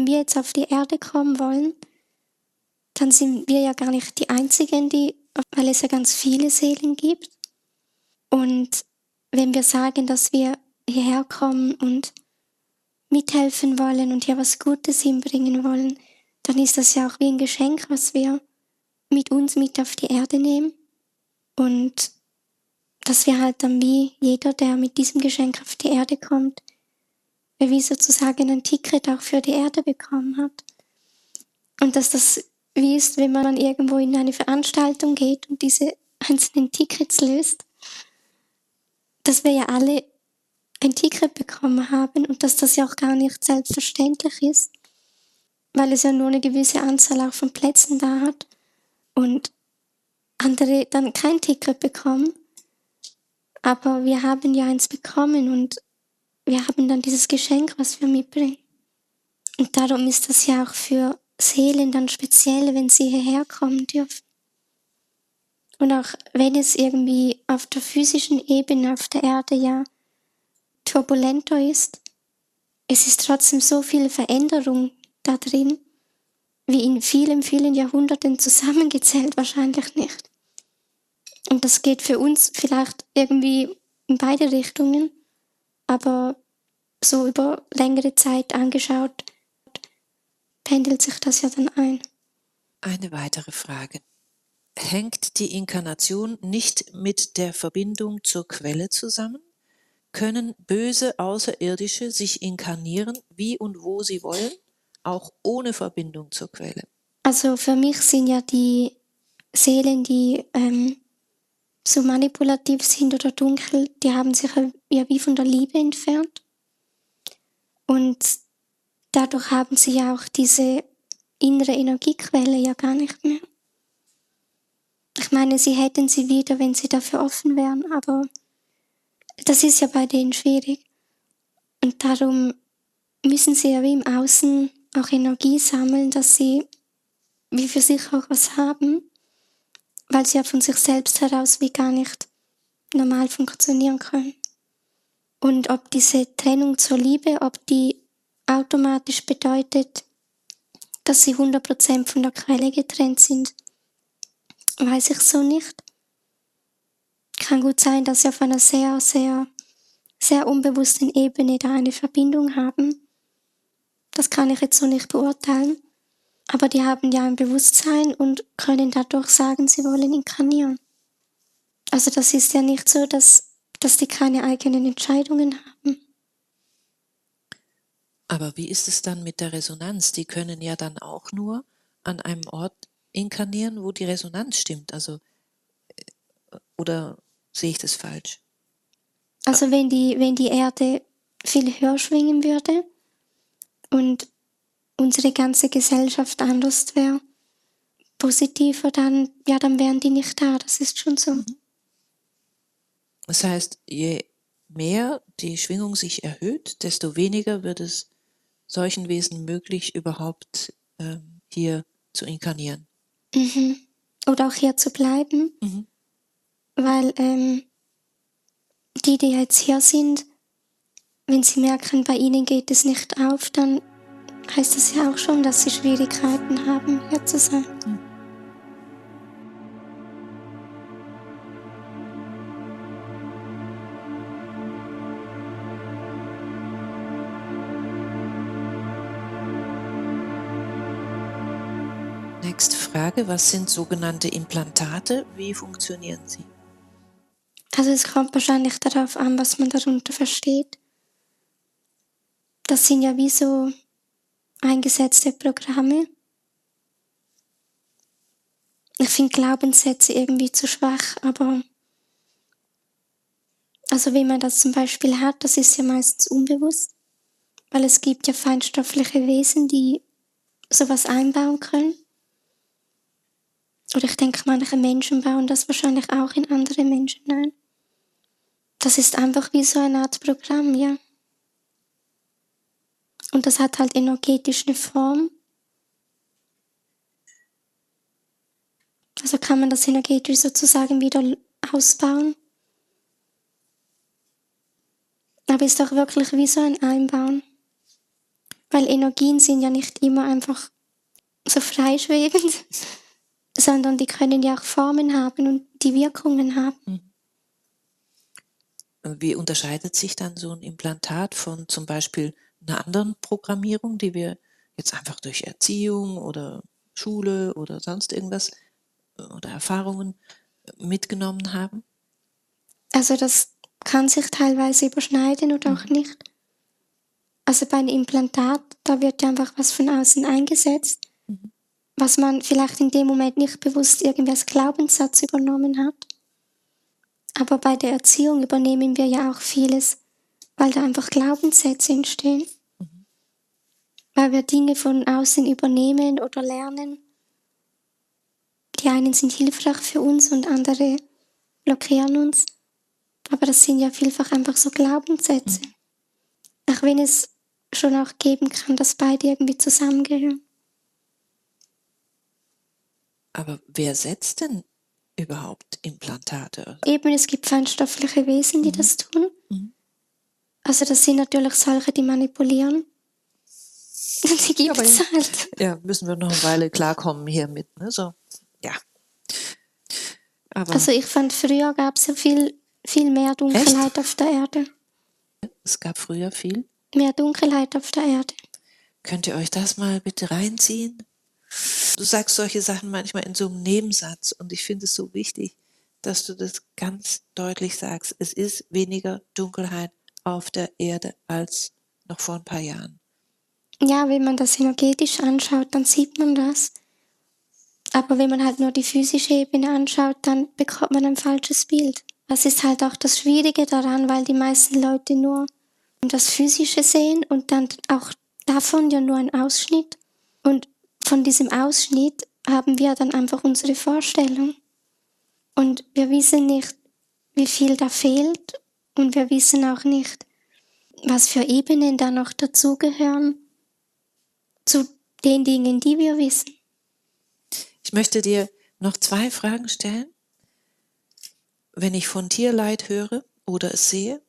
wenn wir jetzt auf die Erde kommen wollen, dann sind wir ja gar nicht die Einzigen, weil es ja ganz viele Seelen gibt. Und wenn wir sagen, dass wir hierher kommen und mithelfen wollen und hier was Gutes hinbringen wollen, dann ist das ja auch wie ein Geschenk, was wir mit uns mit auf die Erde nehmen. Und dass wir halt dann wie jeder, der mit diesem Geschenk auf die Erde kommt, wie sozusagen ein Ticket auch für die Erde bekommen hat. Und dass das wie ist, wenn man dann irgendwo in eine Veranstaltung geht und diese einzelnen Tickets löst, dass wir ja alle ein Ticket bekommen haben und dass das ja auch gar nicht selbstverständlich ist, weil es ja nur eine gewisse Anzahl auch von Plätzen da hat und andere dann kein Ticket bekommen. Aber wir haben ja eins bekommen und wir haben dann dieses Geschenk, was wir mitbringen. Und darum ist das ja auch für Seelen dann speziell, wenn sie hierher kommen dürfen. Und auch wenn es irgendwie auf der physischen Ebene auf der Erde ja turbulenter ist, es ist trotzdem so viel Veränderung da drin, wie in vielen, vielen Jahrhunderten zusammengezählt wahrscheinlich nicht. Und das geht für uns vielleicht irgendwie in beide Richtungen, aber so über längere Zeit angeschaut, pendelt sich das ja dann ein. Eine weitere Frage. Hängt die Inkarnation nicht mit der Verbindung zur Quelle zusammen? Können böse Außerirdische sich inkarnieren, wie und wo sie wollen, auch ohne Verbindung zur Quelle? Also für mich sind ja die Seelen, die so manipulativ sind oder dunkel, die haben sich ja wie von der Liebe entfernt. Und dadurch haben sie ja auch diese innere Energiequelle ja gar nicht mehr. Ich meine, sie hätten sie wieder, wenn sie dafür offen wären, aber das ist ja bei denen schwierig. Und darum müssen sie ja wie im Außen auch Energie sammeln, dass sie wie für sich auch was haben, weil sie ja von sich selbst heraus wie gar nicht normal funktionieren können. Und ob diese Trennung zur Liebe, ob die automatisch bedeutet, dass sie 100% von der Quelle getrennt sind, weiß ich so nicht. Kann gut sein, dass sie auf einer sehr, sehr, sehr unbewussten Ebene da eine Verbindung haben. Das kann ich jetzt so nicht beurteilen. Aber die haben ja ein Bewusstsein und können dadurch sagen, sie wollen inkarnieren. Also das ist ja nicht so, dass die keine eigenen Entscheidungen haben. Aber wie ist es dann mit der Resonanz? Die können ja dann auch nur an einem Ort inkarnieren, wo die Resonanz stimmt. Also, oder sehe ich das falsch? Also wenn die Erde viel höher schwingen würde und unsere ganze Gesellschaft anders wäre, positiver, dann wären die nicht da. Das ist schon so. Das heißt, je mehr die Schwingung sich erhöht, desto weniger wird es solchen Wesen möglich, überhaupt hier zu inkarnieren. Mhm. Oder auch hier zu bleiben, weil die jetzt hier sind, wenn sie merken, bei ihnen geht es nicht auf, dann heißt das ja auch schon, dass sie Schwierigkeiten haben, hier zu sein. Nächste Frage, was sind sogenannte Implantate? Wie funktionieren sie? Also es kommt wahrscheinlich darauf an, was man darunter versteht. Das sind ja wie so eingesetzte Programme. Ich finde Glaubenssätze irgendwie zu schwach, aber also wenn man das zum Beispiel hat, das ist ja meistens unbewusst, weil es gibt ja feinstoffliche Wesen, die sowas einbauen können. Oder ich denke, manche Menschen bauen das wahrscheinlich auch in andere Menschen ein. Das ist einfach wie so eine Art Programm, ja. Und das hat halt energetisch eine Form. Also kann man das energetisch sozusagen wieder ausbauen. Aber ist doch wirklich wie so ein Einbauen. Weil Energien sind ja nicht immer einfach so freischwebend, sondern die können ja auch Formen haben und die Wirkungen haben. Wie unterscheidet sich dann so ein Implantat von zum Beispiel einer anderen Programmierung, die wir jetzt einfach durch Erziehung oder Schule oder sonst irgendwas oder Erfahrungen mitgenommen haben? Also das kann sich teilweise überschneiden oder auch nicht. Also bei einem Implantat, da wird ja einfach was von außen eingesetzt, was man vielleicht in dem Moment nicht bewusst irgendwie als Glaubenssatz übernommen hat. Aber bei der Erziehung übernehmen wir ja auch vieles, weil da einfach Glaubenssätze entstehen. Weil wir Dinge von außen übernehmen oder lernen. Die einen sind hilfreich für uns und andere blockieren uns. Aber das sind ja vielfach einfach so Glaubenssätze. Auch wenn es schon auch geben kann, dass beide irgendwie zusammengehören. Aber wer setzt denn überhaupt Implantate? Eben, es gibt feinstoffliche Wesen, die das tun. Also das sind natürlich solche, die manipulieren. Die gibt es halt. Ja, müssen wir noch eine Weile klarkommen hier mit, ne? So, ja. Aber Also ich fand, früher gab es ja viel mehr Dunkelheit auf der Erde. es gab früher viel. Mehr Dunkelheit auf der Erde. Könnt ihr euch das mal bitte reinziehen? Du sagst solche Sachen manchmal in so einem Nebensatz und ich finde es so wichtig, dass du das ganz deutlich sagst. Es ist weniger Dunkelheit auf der Erde als noch vor ein paar Jahren. Ja, wenn man das energetisch anschaut, dann sieht man das. Aber wenn man halt nur die physische Ebene anschaut, dann bekommt man ein falsches Bild. Das ist halt auch das Schwierige daran, weil die meisten Leute nur das Physische sehen und dann auch davon ja nur einen Ausschnitt. Und von diesem Ausschnitt haben wir dann einfach unsere Vorstellung. Und wir wissen nicht, wie viel da fehlt und wir wissen auch nicht, was für Ebenen da noch dazugehören zu den Dingen, die wir wissen. Ich möchte dir noch 2 Fragen stellen. Wenn ich von Tierleid höre oder es sehe,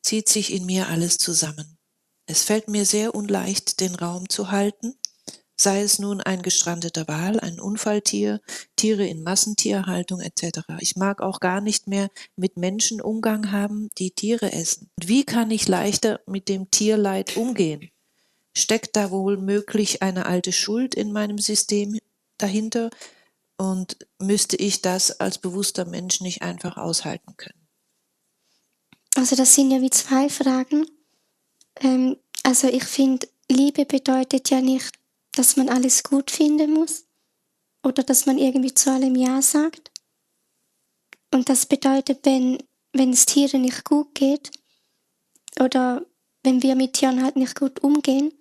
zieht sich in mir alles zusammen. Es fällt mir sehr unleicht, den Raum zu halten, sei es nun ein gestrandeter Wal, ein Unfalltier, Tiere in Massentierhaltung etc. Ich mag auch gar nicht mehr mit Menschen Umgang haben, die Tiere essen. Und wie kann ich leichter mit dem Tierleid umgehen? Steckt da wohl möglich eine alte Schuld in meinem System dahinter und müsste ich das als bewusster Mensch nicht einfach aushalten können? Also das sind ja wie 2 Fragen. Also ich finde, Liebe bedeutet ja nicht, dass man alles gut finden muss oder dass man irgendwie zu allem Ja sagt. Und das bedeutet, wenn es Tieren nicht gut geht oder wenn wir mit Tieren halt nicht gut umgehen,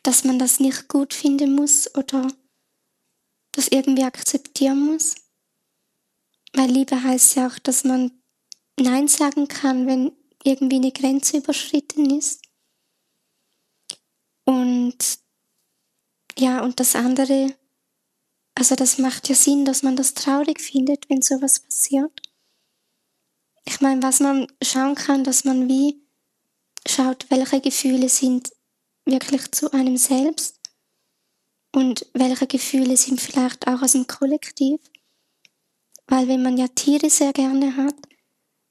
dass man das nicht gut finden muss oder das irgendwie akzeptieren muss. Weil Liebe heißt ja auch, dass man Nein sagen kann, wenn irgendwie eine Grenze überschritten ist. Und ja, und das andere, also das macht ja Sinn, dass man das traurig findet, wenn sowas passiert. Ich meine, was man schauen kann, dass man wie schaut, welche Gefühle sind wirklich zu einem selbst und welche Gefühle sind vielleicht auch aus dem Kollektiv. Weil wenn man ja Tiere sehr gerne hat,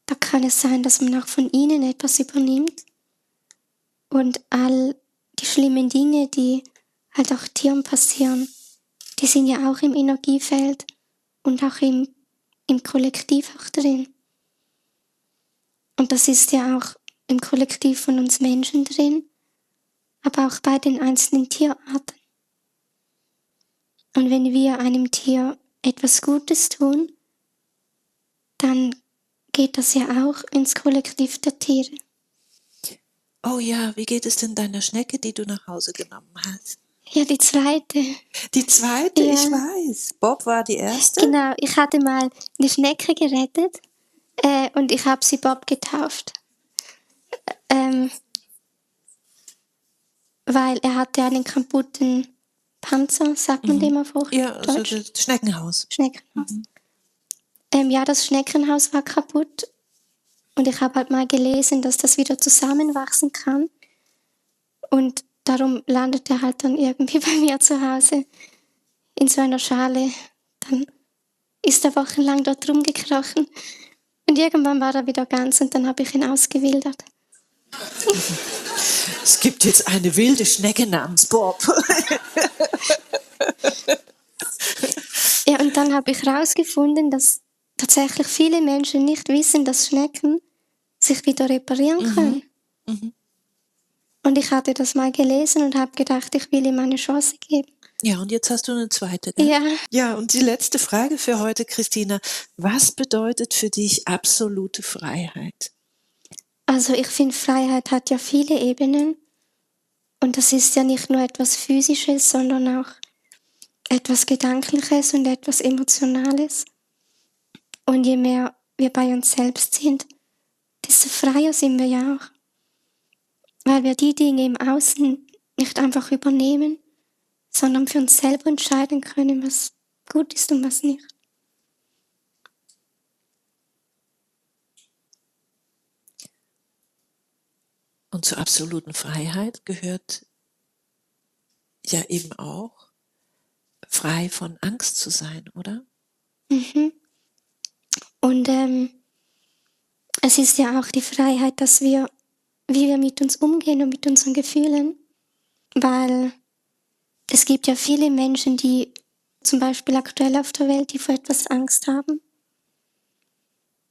da kann es sein, dass man auch von ihnen etwas übernimmt. Und all die schlimmen Dinge, die halt auch Tieren passieren, die sind ja auch im Energiefeld und auch im Kollektiv auch drin. Und das ist ja auch im Kollektiv von uns Menschen drin, aber auch bei den einzelnen Tierarten. Und wenn wir einem Tier etwas Gutes tun, dann geht das ja auch ins Kollektiv der Tiere. Oh ja, wie geht es denn deiner Schnecke, die du nach Hause genommen hast? Ja, die zweite. Die zweite, Ja. ich weiß. Bob war die erste. Genau, ich hatte mal eine Schnecke gerettet und ich habe sie Bob getauft. Weil er hatte einen kaputten Panzer, sagt man dem auf Hochdeutsch? Ja, also das Schneckenhaus. Schneckenhaus. Ja, das Schneckenhaus war kaputt und ich habe halt mal gelesen, dass das wieder zusammenwachsen kann. Und darum landet er halt dann irgendwie bei mir zu Hause in so einer Schale. Dann ist er wochenlang dort rumgekrochen. Und irgendwann war er wieder ganz und dann habe ich ihn ausgewildert. Es gibt jetzt eine wilde Schnecke namens Bob. Ja, und dann habe ich herausgefunden, dass tatsächlich viele Menschen nicht wissen, dass Schnecken sich wieder reparieren können. Und ich hatte das mal gelesen und habe gedacht, ich will ihm eine Chance geben. Ja, und jetzt hast du eine zweite. Gell? Ja, Ja, und die letzte Frage für heute, Christina. Was bedeutet für dich absolute Freiheit? also ich finde, Freiheit hat ja viele Ebenen. Und das ist ja nicht nur etwas Physisches, sondern auch etwas Gedankliches und etwas Emotionales. Und je mehr wir bei uns selbst sind, desto freier sind wir ja auch. Weil wir die Dinge im Außen nicht einfach übernehmen, sondern für uns selber entscheiden können, was gut ist und was nicht. Und zur absoluten Freiheit gehört ja eben auch, frei von Angst zu sein, oder? Und es ist ja auch die Freiheit, dass wie wir mit uns umgehen und mit unseren Gefühlen. Weil es gibt ja viele Menschen, die zum Beispiel aktuell auf der Welt, die vor etwas Angst haben.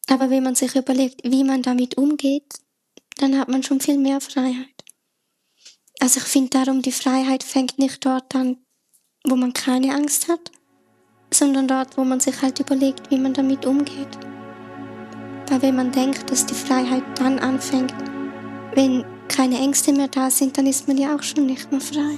Aber wenn man sich überlegt, wie man damit umgeht, dann hat man schon viel mehr Freiheit. Also ich finde darum, die Freiheit fängt nicht dort an, wo man keine Angst hat, sondern dort, wo man sich halt überlegt, wie man damit umgeht. Weil wenn man denkt, dass die Freiheit dann anfängt, wenn keine Ängste mehr da sind, dann ist man ja auch schon nicht mehr frei.